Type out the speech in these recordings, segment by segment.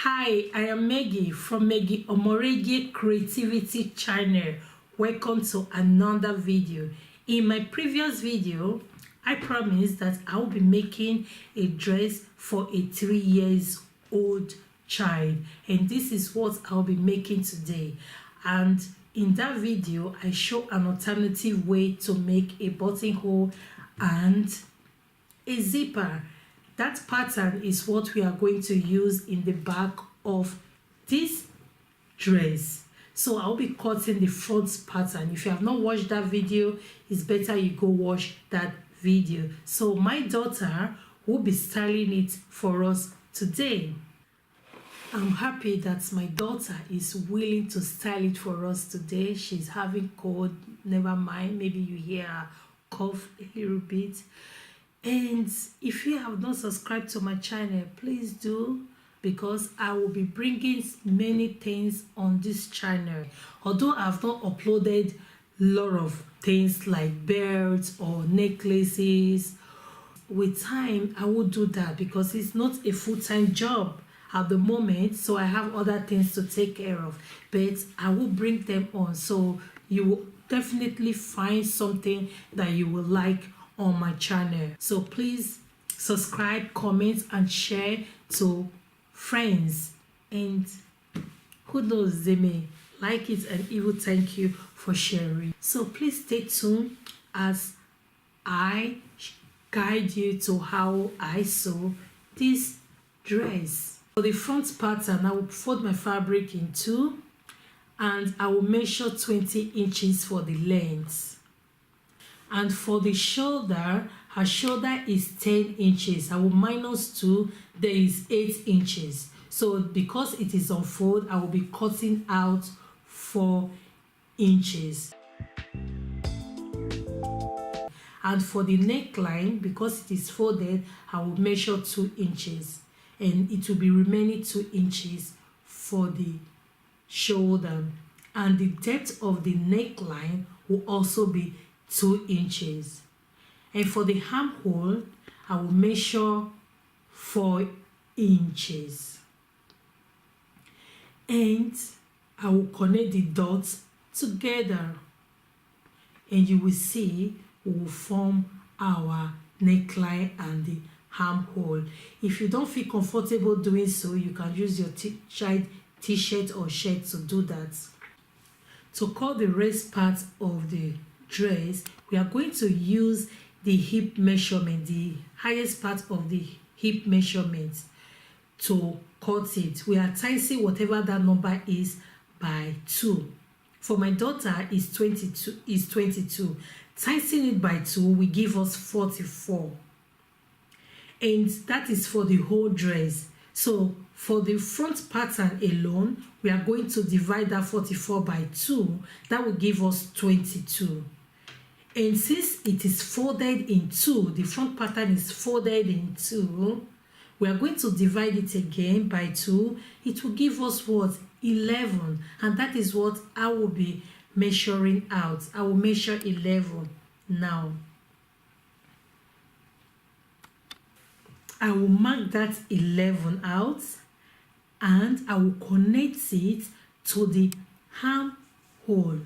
Hi, I am Meggie from Omoregie Creativity channel. Welcome to another video. In my previous video, I promised that I will be making a dress for a 3 years old child, and this is what I'll be making today. And in that video, I show an alternative way to make a buttonhole and a zipper. That pattern is what we are going to use in the back of this dress. So I'll be cutting the front pattern. If you have not watched that video, it's better you go watch that video. So my daughter will be styling it for us today. I'm happy that my daughter is willing to style it for us today. She's having cold, never mind, maybe you hear her cough a little bit. And if you have not subscribed to my channel, please do, because I will be bringing many things on this channel. Although I've not uploaded a lot of things like belts or necklaces, with time I will do that because it's not a full-time job at the moment, so I have other things to take care of, but I will bring them on, so you will definitely find something that you will like on my channel. So please subscribe, comment and share to friends, and who knows, they may like it and even thank you for sharing. So please stay tuned as I guide you to how I sew this dress. For the front pattern, I will fold my fabric in two and I will measure 20 inches for the length. And for the shoulder, her shoulder is 10 inches. I will minus 2, there is 8 inches. So because it is unfold, I will be cutting out 4 inches. And for the neckline, because it is folded, I will measure 2 inches. And it will be remaining 2 inches for the shoulder. And the depth of the neckline will also be 2 inches. And for the armhole, I will measure 4 inches. And I will connect the dots together. And you will see we will form our neckline and the armhole. If you don't feel comfortable doing so, you can use your child t-shirt or shirt to do that. To cut the rest part of the dress, we are going to use the hip measurement, the highest part of the hip measurement, to cut it. We are tightening whatever that number is by 2. For my daughter is 22. Tightening it by 2 will give us 44, and that is for the whole dress. So for the front pattern alone, we are going to divide that 44 by 2. That will give us 22. And since it is folded in 2, the front pattern is folded in 2, we are going to divide it again by 2. It will give us what? 11. And that is what I will be measuring out. I will measure 11 now. I will mark that 11 out and I will connect it to the armhole,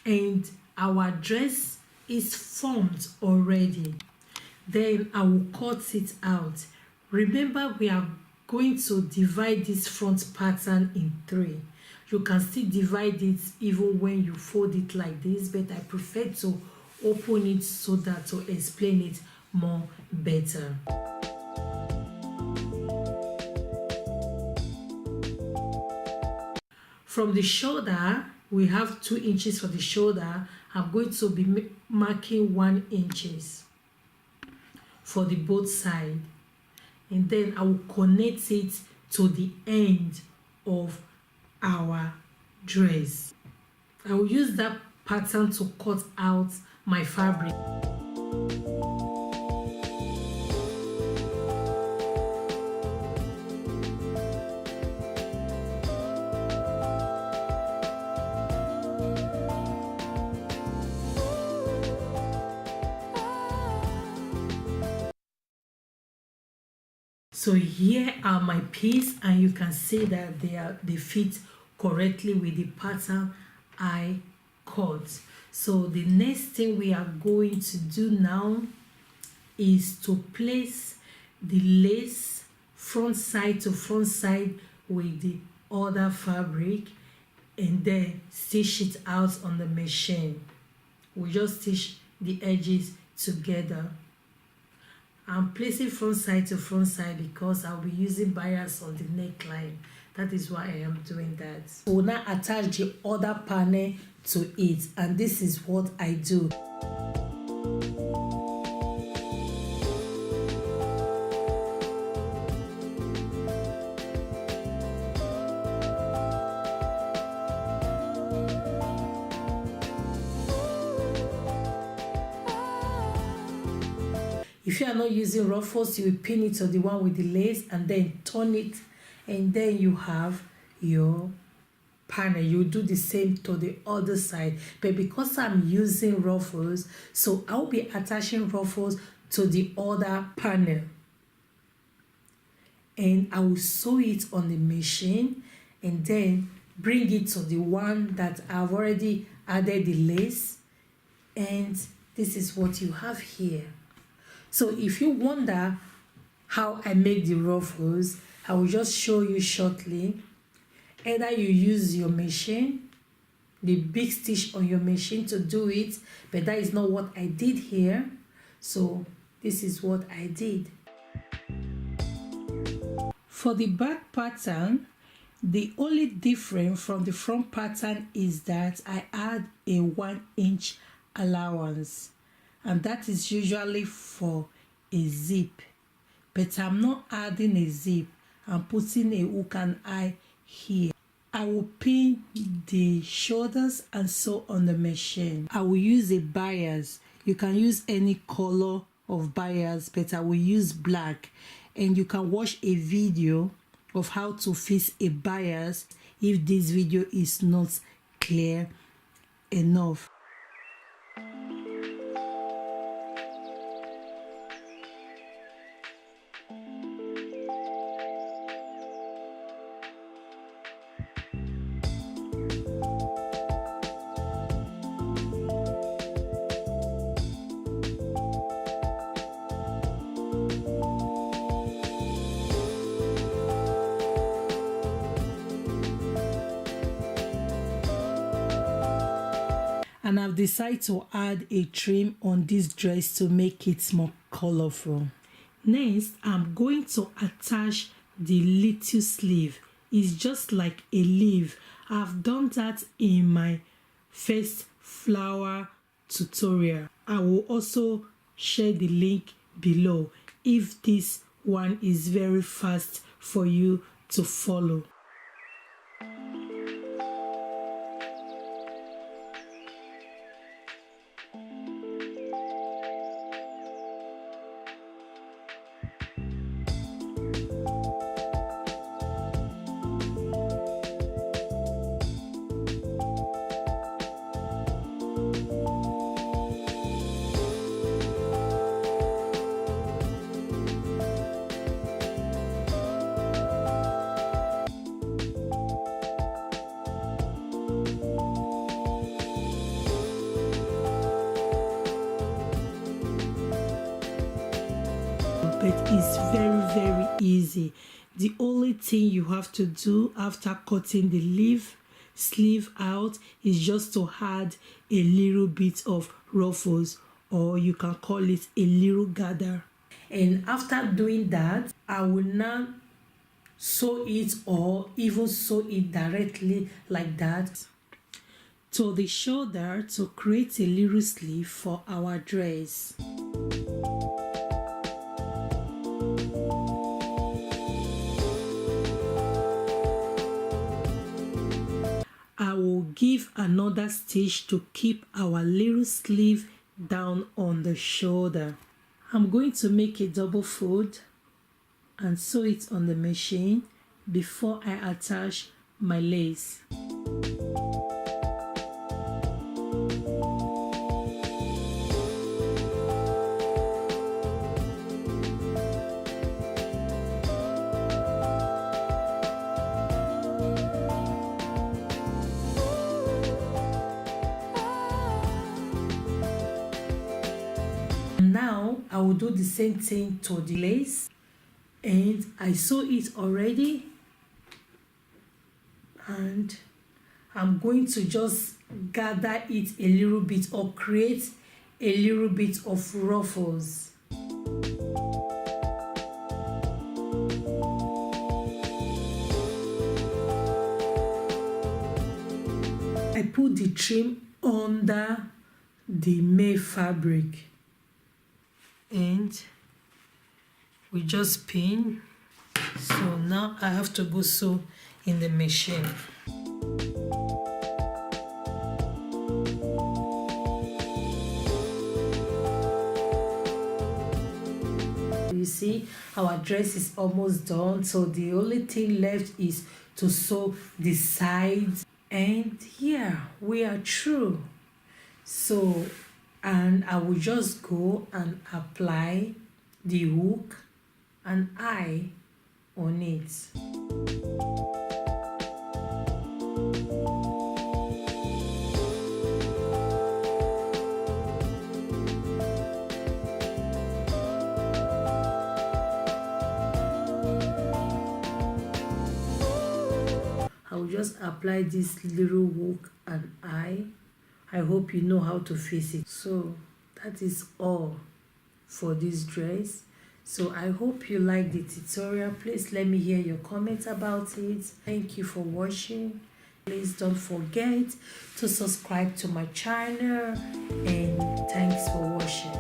and our dress is formed already. Then I will cut it out. Remember, we are going to divide this front pattern in 3. You can still divide it even when you fold it like this, but I prefer to open it so that to explain it more better. From the shoulder, we have 2 inches for the shoulder. I'm going to be marking 1 inches for the both side, and then I will connect it to the end of our dress. I will use that pattern to cut out my fabric. So here are my piece, and you can see that they fit correctly with the pattern I cut. So the next thing we are going to do now is to place the lace front side to front side with the other fabric, and then stitch it out on the machine. We just stitch the edges together. I'm placing front side to front side because I'll be using bias on the neckline. That is why I am doing that. So we'll now attach the other panel to it, and this is what I do. If you are not using ruffles, you will pin it to the one with the lace and then turn it, and then you have your panel. You do the same to the other side, but because I'm using ruffles, so I'll be attaching ruffles to the other panel, and I will sew it on the machine and then bring it to the one that I've already added the lace, and this is what you have here. So if you wonder how I make the ruffles, I will just show you shortly. Either you use your machine, the big stitch on your machine to do it, but that is not what I did here. So this is what I did. For the back pattern, the only difference from the front pattern is that I add a 1-inch allowance, and that is usually for a zip, but I'm not adding a zip. I'm putting a hook and eye here. I will pin the shoulders and sew on the machine. I will use a bias. You can use any color of bias, but I will use black, and you can watch a video of how to fix a bias if this video is not clear enough. And I've decided to add a trim on this dress to make it more colorful. Next, I'm going to attach the little sleeve. It's just like a leaf. I've done that in my first flower tutorial. I will also share the link below if this one is very fast for you to follow. But it's very easy. The only thing you have to do after cutting the sleeve out is just to add a little bit of ruffles, or you can call it a little gather. And after doing that, I will now sew it, or even sew it directly like that to the shoulder to create a little sleeve for our dress. I will give another stitch to keep our little sleeve down on the shoulder. I'm going to make a double fold and sew it on the machine before I attach my lace. I will do the same thing to the lace, and I sew it already, and I'm going to just gather it a little bit or create a little bit of ruffles. I put the trim under the May fabric, and we just pin. So now I have to go sew in the machine. You see, our dress is almost done, so the only thing left is to sew the sides, and yeah, we are through. So, and I will just go and apply the hook and eye on it. I will just apply this little hook and eye. I hope you know how to fix it. So that is all for this dress. So I hope you like the tutorial. Please let me hear your comments about it. Thank you for watching. Please don't forget to subscribe to my channel, and thanks for watching.